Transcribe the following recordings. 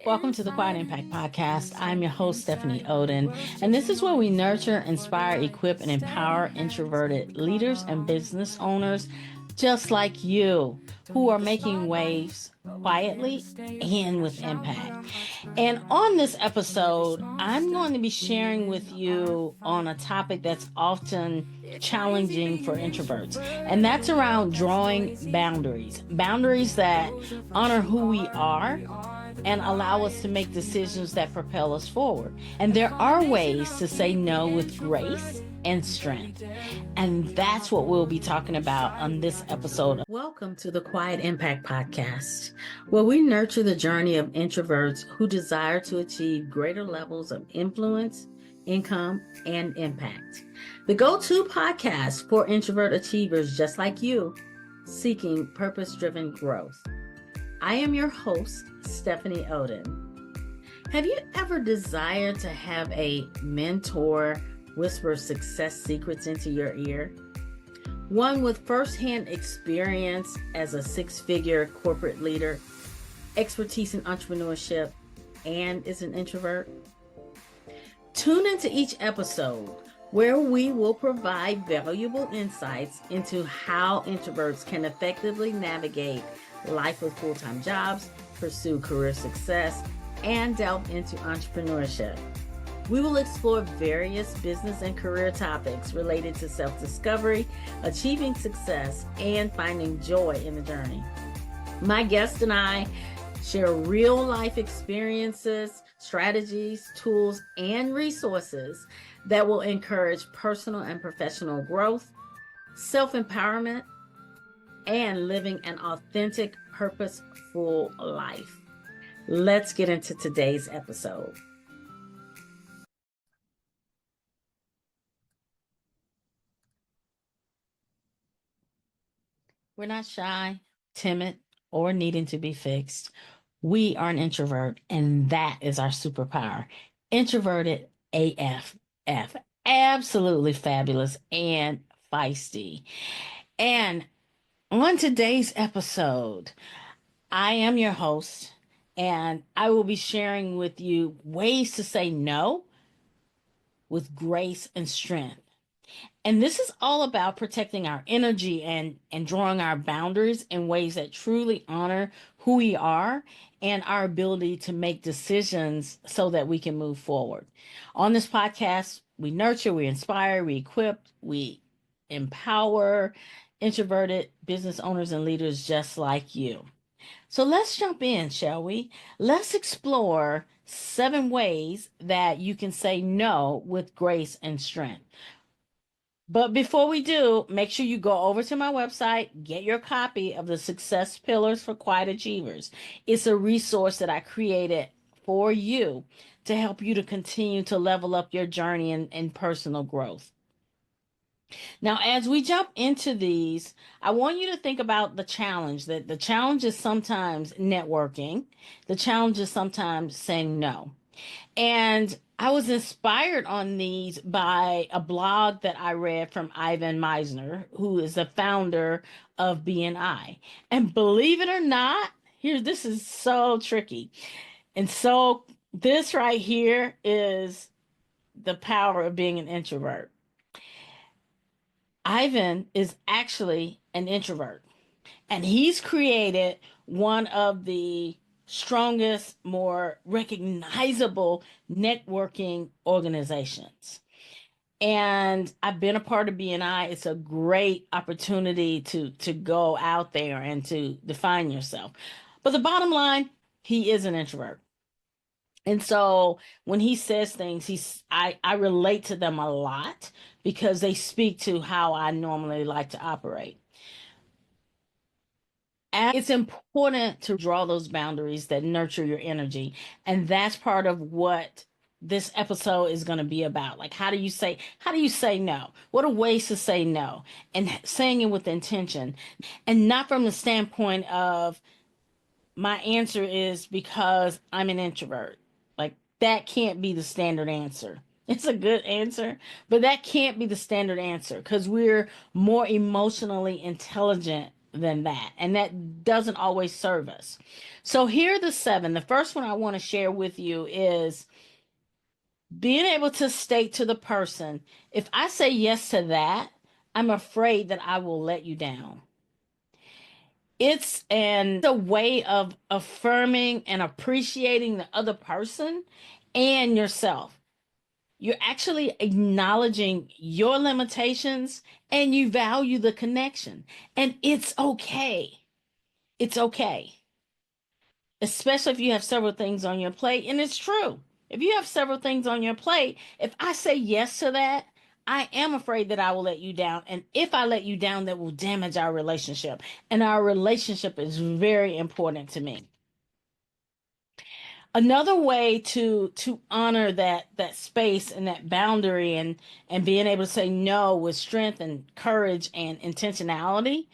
Welcome to the Quiet Impact Podcast. I'm your host, Stephanie Oden, and this is where we nurture, inspire, equip, and empower introverted leaders and business owners just like you who are making waves quietly and with impact. And on this episode, I'm going to be sharing with you on a topic that's often challenging for introverts, and that's around drawing boundaries that honor who we are and allow us to make decisions that propel us forward. And there are ways to say no with grace and strength. And that's what we'll be talking about on this episode. Welcome to the Quiet Impact Podcast, where we nurture the journey of introverts who desire to achieve greater levels of influence, income, and impact. The go-to podcast for introvert achievers just like you, seeking purpose-driven growth. I am your host, Stephanie Oden. Have you ever desired to have a mentor whisper success secrets into your ear? One with firsthand experience as a six-figure corporate leader, expertise in entrepreneurship, and is an introvert? Tune into each episode where we will provide valuable insights into how introverts can effectively navigate life with full-time jobs, pursue career success, and delve into entrepreneurship. We will explore various business and career topics related to self-discovery, achieving success, and finding joy in the journey. My guest and I share real-life experiences, strategies, tools, and resources that will encourage personal and professional growth, self-empowerment, and living an authentic, purposeful life. Let's get into today's episode. We're not shy, timid, or needing to be fixed. We are an introvert, and that is our superpower. Introverted AF. Absolutely fabulous and feisty. And on today's episode, I am your host, and I will be sharing with you ways to say no with grace and strength. And this is all about protecting our energy and drawing our boundaries in ways that truly honor who we are and our ability to make decisions so that we can move forward. On this podcast, we nurture, we inspire, we equip, we empower introverted business owners and leaders just like you. So let's jump in, shall we? Let's explore 7 ways that you can say no with grace and strength. But before we do, make sure you go over to my website, get your copy of the Success Pillars for Quiet Achievers. It's a resource that I created for you to help you to continue to level up your journey in personal growth. Now, as we jump into these, I want you to think about the challenge. That the challenge is sometimes networking. The challenge is sometimes saying no. And I was inspired on these by a blog that I read from Ivan Misner, who is the founder of BNI. And believe it or not, this is so tricky. And so this right here is the power of being an introvert. Ivan is actually an introvert, and he's created one of the strongest, more recognizable networking organizations. And I've been a part of BNI. It's a great opportunity to go out there and to define yourself. But the bottom line, he is an introvert. And so when he says things, I relate to them a lot because they speak to how I normally like to operate. And it's important to draw those boundaries that nurture your energy. And that's part of what this episode is going to be about. Like, how do you say no? What are ways to say no? And saying it with intention, and not from the standpoint of my answer is because I'm an introvert. Like, that can't be the standard answer. It's a good answer, but that can't be the standard answer because we're more emotionally intelligent than that. And that doesn't always serve us. So here are the seven. The first one I want to share with you is being able to state to the person, if I say yes to that, I'm afraid that I will let you down. It's a way of affirming and appreciating the other person and yourself. You're actually acknowledging your limitations and you value the connection. And it's okay. It's okay. Especially if you have several things on your plate. And it's true. If you have several things on your plate, if I say yes to that, I am afraid that I will let you down. And if I let you down, that will damage our relationship. And our relationship is very important to me. Another way to honor that space and that boundary and being able to say no with strength and courage and intentionality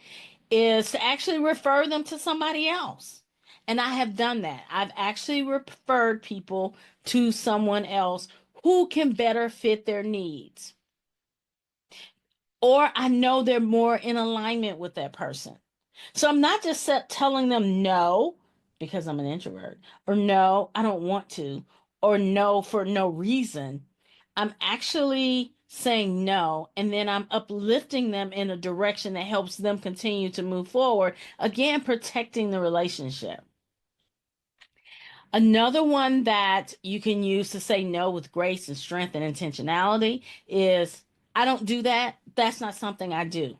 is to actually refer them to somebody else. And I have done that. I've actually referred people to someone else who can better fit their needs. Or I know they're more in alignment with that person. So I'm not just telling them no because I'm an introvert, or no, I don't want to, or no for no reason. I'm actually saying no, and then I'm uplifting them in a direction that helps them continue to move forward, again, protecting the relationship. Another one that you can use to say no with grace and strength and intentionality is I don't do that. That's not something I do.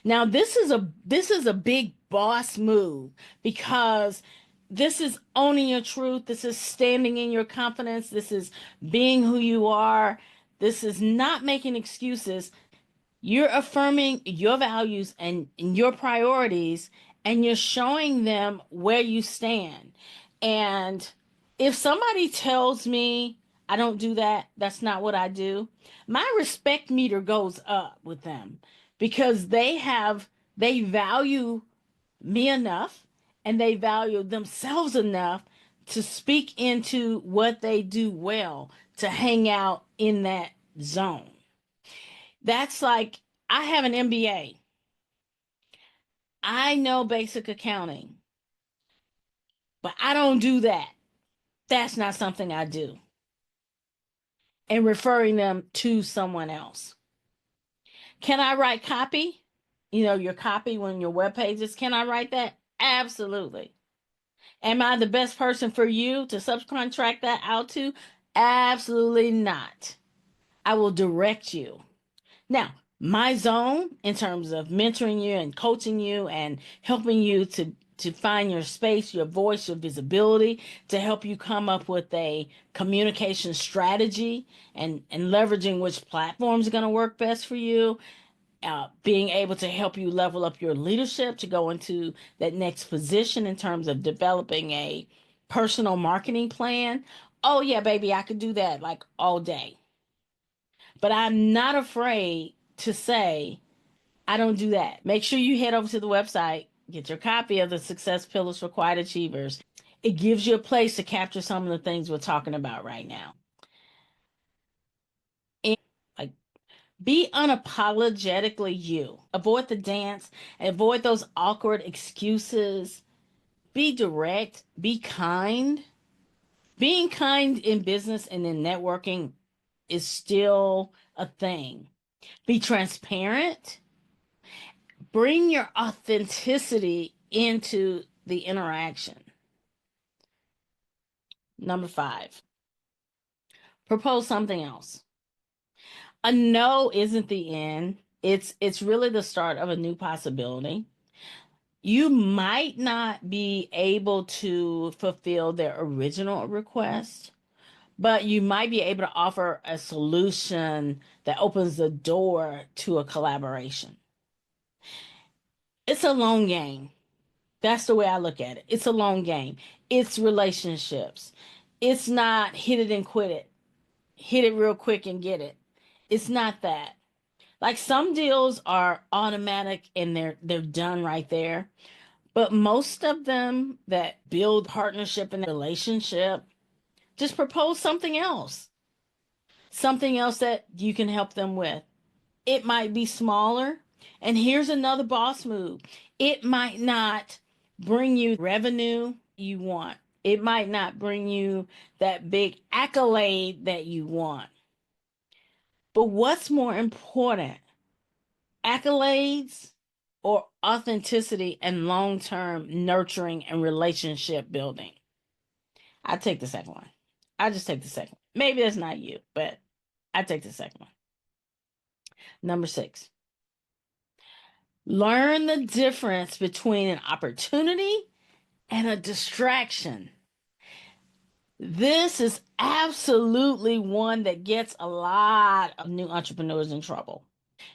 Now this is a big boss move because this is owning your truth. This is standing in your confidence. This is being who you are. This is not making excuses. You're affirming your values and your priorities, and you're showing them where you stand. And if somebody tells me I don't do that, that's not what I do, my respect meter goes up with them because they value me enough and they value themselves enough to speak into what they do well, to hang out in that zone. That's like, I have an MBA. I know basic accounting, but I don't do that. That's not something I do. And referring them to someone else. Can I write copy? Your copy when your web pages, can I write that? Absolutely. Am I the best person for you to subcontract that out to? Absolutely not. I will direct you. Now, my zone in terms of mentoring you and coaching you and helping you to find your space, your voice, your visibility, to help you come up with a communication strategy and leveraging which platforms are going to work best for you, being able to help you level up your leadership to go into that next position in terms of developing a personal marketing plan. Oh, yeah, baby, I could do that like all day. But I'm not afraid to say, I don't do that. Make sure you head over to the website, get your copy of the Success Pillars for Quiet Achievers. It gives you a place to capture some of the things we're talking about right now. And like, be unapologetically you. Avoid the dance, avoid those awkward excuses. Be direct, be kind. Being kind in business and in networking is still a thing. Be transparent. Bring your authenticity into the interaction. Number 5, propose something else. A no isn't the end. It's really the start of a new possibility. You might not be able to fulfill their original request, but you might be able to offer a solution that opens the door to a collaboration. It's a long game. That's the way I look at it. It's a long game. It's relationships. It's not hit it and quit it. Hit it real quick and get it. It's not that. Like, some deals are automatic and they're done right there. But most of them that build partnership and relationship just propose something else. Something else that you can help them with. It might be smaller, And here's another boss move. It might not bring you revenue you want. It might not bring you that big accolade that you want. But what's more important, accolades or authenticity and long term nurturing and relationship building? I take the second one. I just take the second one. Maybe that's not you, but I take the second one. Number 6, learn the difference between an opportunity and a distraction. This is absolutely one that gets a lot of new entrepreneurs in trouble.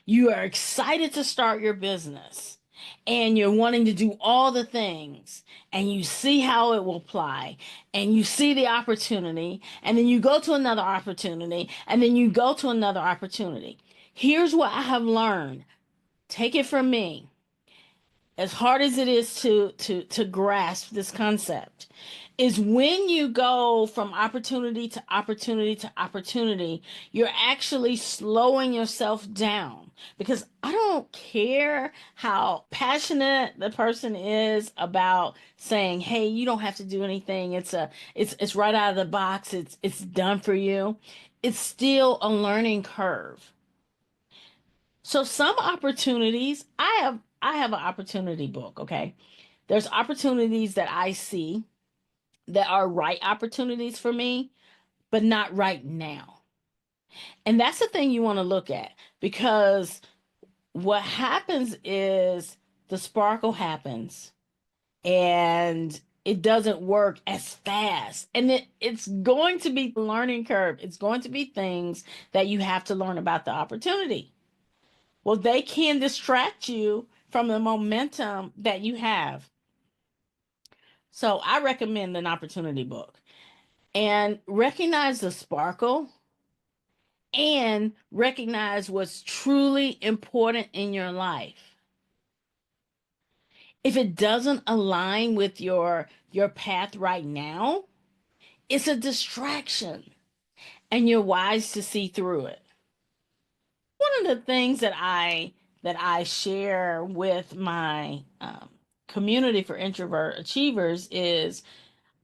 You are excited to start your business and you're wanting to do all the things and you see how it will apply and you see the opportunity and then you go to another opportunity and then you go to another opportunity. Here's what I have learned. Take it from me. As hard as it is to grasp this concept, is when you go from opportunity to opportunity to opportunity, you're actually slowing yourself down. Because I don't care how passionate the person is about saying, "Hey, you don't have to do anything. It's right out of the box. It's done for you." It's still a learning curve. So some opportunities, I have an opportunity book, okay? There's opportunities that I see that are right opportunities for me, but not right now. And that's the thing you want to look at, because what happens is the sparkle happens and it doesn't work as fast. And it's going to be a learning curve. It's going to be things that you have to learn about the opportunity. Well, they can distract you from the momentum that you have. So I recommend an opportunity book and recognize the sparkle and recognize what's truly important in your life. If it doesn't align with your path right now, it's a distraction and you're wise to see through it. One of the things that I share with my community for introvert achievers is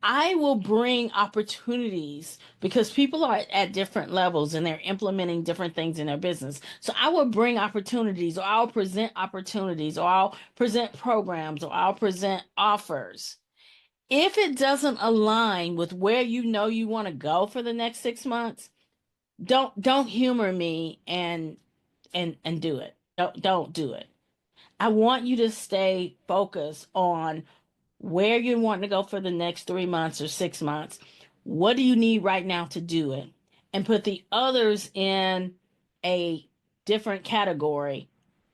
I will bring opportunities because people are at different levels and they're implementing different things in their business. So I will bring opportunities, or I'll present opportunities, or I'll present programs, or I'll present offers. If it doesn't align with where you know you want to go for the next 6 months, don't humor me and do it. Don't do it. I want you to stay focused on where you want to go for the next 3 months or 6 months. What do you need right now to do it? And put the others in a different category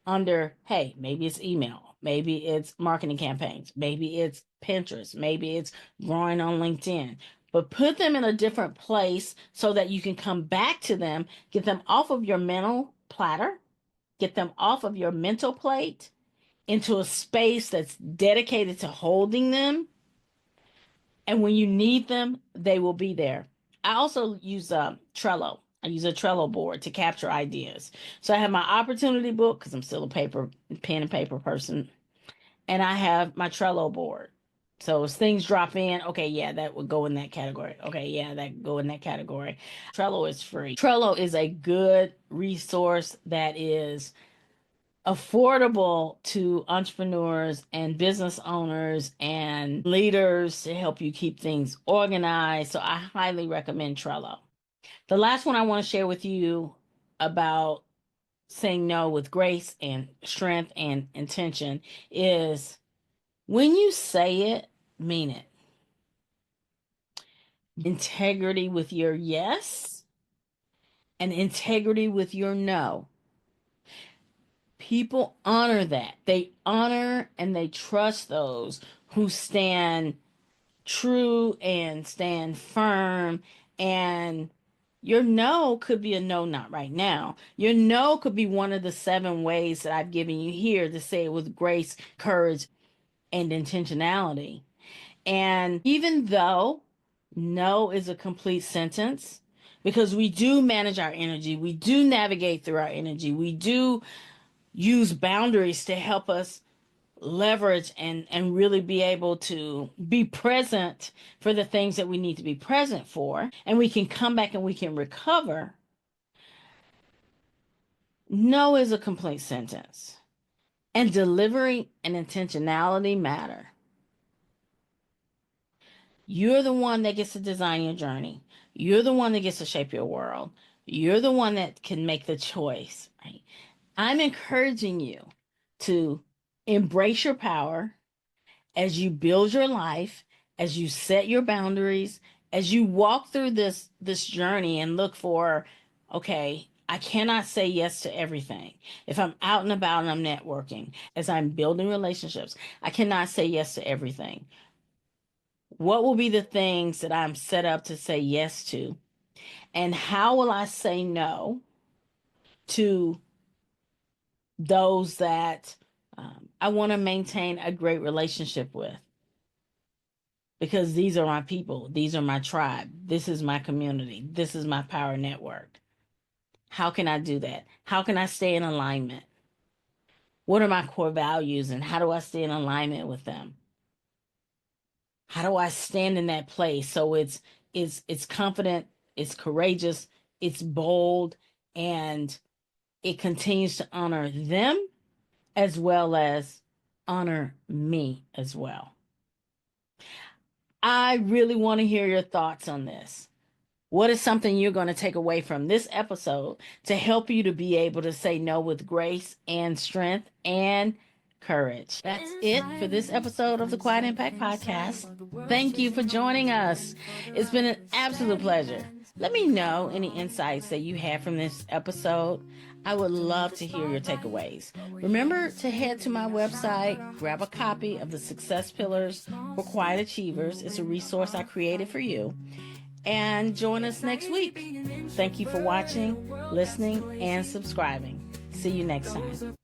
under, hey, maybe it's email, maybe it's marketing campaigns, maybe it's Pinterest, maybe it's growing on LinkedIn. But put them in a different place so that you can come back to them, get them off of your mental platter, get them off of your mental plate into a space that's dedicated to holding them. And when you need them, they will be there. I also use Trello. I use a Trello board to capture ideas. So I have my opportunity book because I'm still a pen and paper person. And I have my Trello board. So as things drop in, okay, yeah, that would go in that category. Okay, yeah, that go in that category. Trello is free. Trello is a good resource that is affordable to entrepreneurs and business owners and leaders to help you keep things organized. So I highly recommend Trello. The last one I want to share with you about saying no with grace and strength and intention is when you say it, mean it. Integrity with your yes and integrity with your no. People honor that. They honor and they trust those who stand true and stand firm. And your no could be a no, not right now. Your no could be one of the 7 ways that I've given you here to say it with grace, courage, and intentionality. And even though no is a complete sentence, because we do manage our energy, we do navigate through our energy, we do use boundaries to help us leverage and really be able to be present for the things that we need to be present for, and we can come back and we can recover. No is a complete sentence. And delivery and intentionality matter. You're the one that gets to design your journey. You're the one that gets to shape your world. You're the one that can make the choice, right? I'm encouraging you to embrace your power as you build your life, as you set your boundaries, as you walk through this journey and look for, okay, I cannot say yes to everything. If I'm out and about and I'm networking, as I'm building relationships, I cannot say yes to everything. What will be the things that I'm set up to say yes to? And how will I say no to those that I want to maintain a great relationship with? Because these are my people. These are my tribe. This is my community. This is my power network. How can I do that? How can I stay in alignment? What are my core values and how do I stay in alignment with them? How do I stand in that place so it's confident, it's courageous, it's bold, and it continues to honor them as well as honor me as well. I really want to hear your thoughts on this. What is something you're going to take away from this episode to help you to be able to say no with grace and strength and courage? That's it for this episode of the Quiet Impact Podcast. Thank you for joining us. It's been an absolute pleasure. Let me know any insights that you had from this episode. I would love to hear your takeaways. Remember to head to my website, grab a copy of the Success Pillars for Quiet Achievers. It's a resource I created for you. And join us next week. Thank you for watching, listening, and subscribing. See you next time.